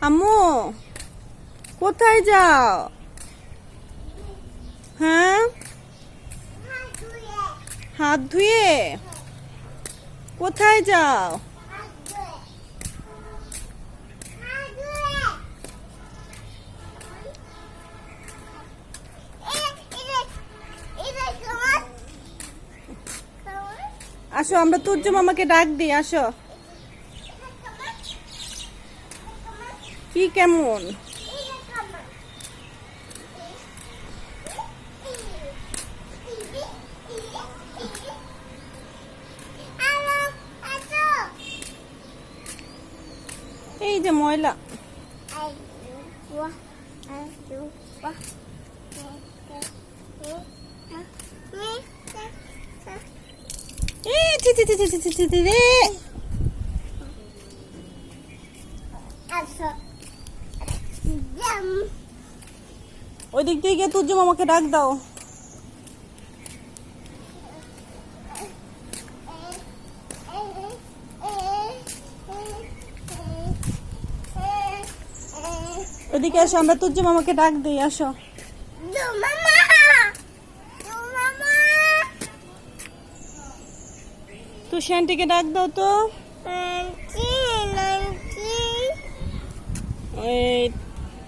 আম্মু কোথায় যাও? হ্যাঁ, হাত ধুয়ে কোথায় যাও? আসো, আমরা তুর্য মামাকে ডাক দিই। আসো। কি কেমন? এই যে ময়লা। ওই দিক দিয়ে গিয়ে তুর্য মামাকে ডাক দাও। ওদিকে আসো, আমরা তুর্য মামাকে ডাক দিই। আসো। তুষি আন্টিকে ডাক দাও তো।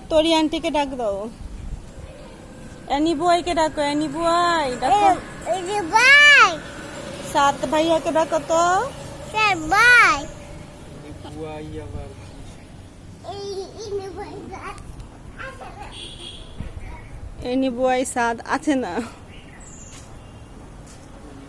তোরি আন্টিকে ডাক দাও। এনি বুয়াইকে ডাকো। এনি বুয়াই ডাকো। সাত ভাইয়াকে ডাকো তো। এনি বুয়াই সাদ আছে না।